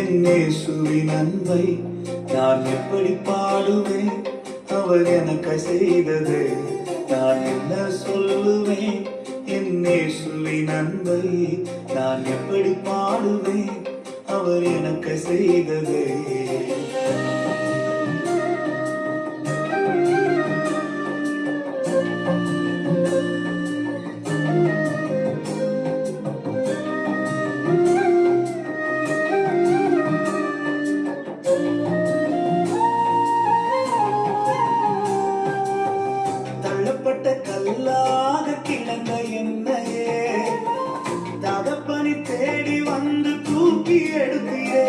என் இயேசுவின் அன்பை நான் எப்படி பாடுவேன்? அவர் எனக்கு செய்தது நான் என்ன சொல்லுவேன்? என் இயேசுவின் அன்பை நான் எப்படி பாடுவேன்? அவர் எனக்கு செய்தது. தள்ளப்பட்ட கல்லாக கிடந்த என்னையே தகப்பனை தேடி வந்து தூக்கி எடுத்தீரே.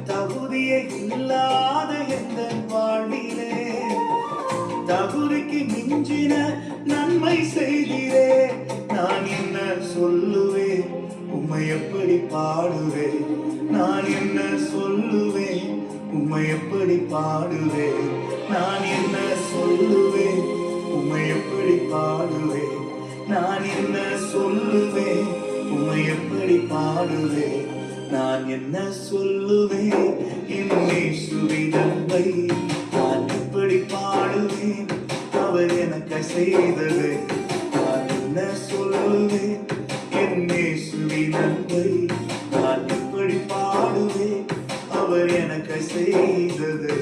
தகுதியே இல்லாத எந்த வாழ்விலே தகுதிக்கு மிஞ்சின நன்மை செய்தீரே. நான் என்ன சொல்லுவேன்? உம்மை எப்படி பாடுவேன்? நான் என்ன சொல்லுவேன்? உம்மை எப்படி பாடுவேன்? நான் என்ன சொல்லுவேன்? உம்மை எப்படி பாடுவேன்? நான் என்ன சொல்லுவேன்? உம்மை எப்படி பாடுவேன்? நான் என்ன சொல்லுவேன்? என் இயேசுவின் அன்பை நான் எப்படி பாடுவேன்? அவர் எனக்கு செய்தது நான் என்ன சொல்லுவேன்? என் இயேசுவின் அன்பை நான் எப்படி பாடுவேன்? அவர் எனக்கு செய்தது.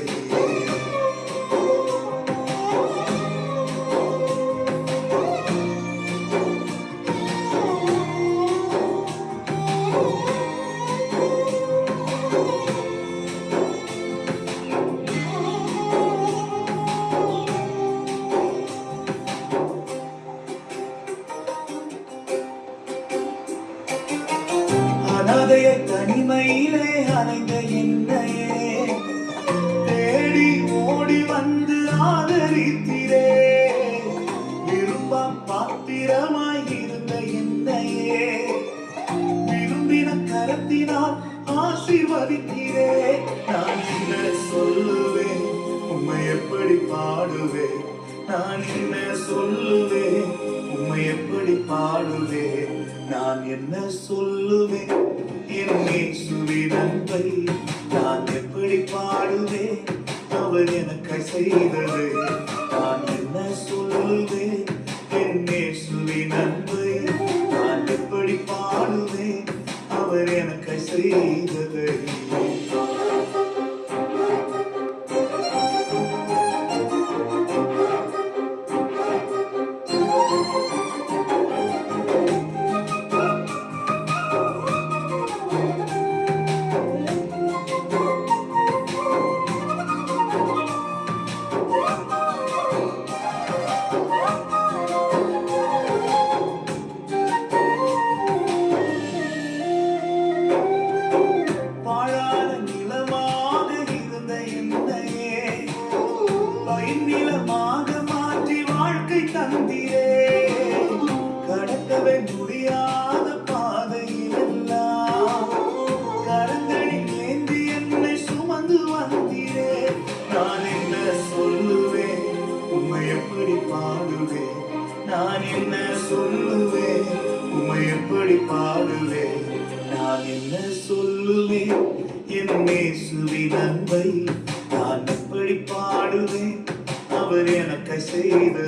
அனாதையை தனிமையிலே அலைந்த என்னையே தேடி ஓடி வந்து ஆதரித்தீரே. விரும்ப பாத்திரமாய் இருந்த என்னையே விரும்பின கரத்தினால் ஆசீர்வதித்தீரே. நான் என்ன சொல்லுவேன்? உம்மை எப்படி பாடுவேன்? நான் என்ன சொல்லுவேன்? உம்மை எப்படி பாடுவேன்? நான் என்ன சொல்லுவேன்? என் இயேசுவின் அன்பை நான் எப்படி பாடுவேன்? அவர் எனக்கு செய்தது நான் என்ன சொல்லுவேன்? என் இயேசுவின் அன்பை நான் எப்படி பாடுவேன்? அவர் எனக்கு செய்தது. நிலமாக மாற்றி வாழ்க்கை தந்தீரே. கடக்கவே முடியாத பாதையிலெல்லாம் கரங்களில் ஏந்தி என்னை சுமந்து வந்தீரே. நான் என்ன சொல்லுவேன்? உம்மை எப்படி பாடுவேன்? நான் என்ன சொல்லுவேன்? உம்மை எப்படி பாடுவேன்? நான் என்ன சொல்லுவேன்? என் இயேசுவின் அன்பை நான் எப்படி பாடுவேன்? அவர் எனக்கு செய்தது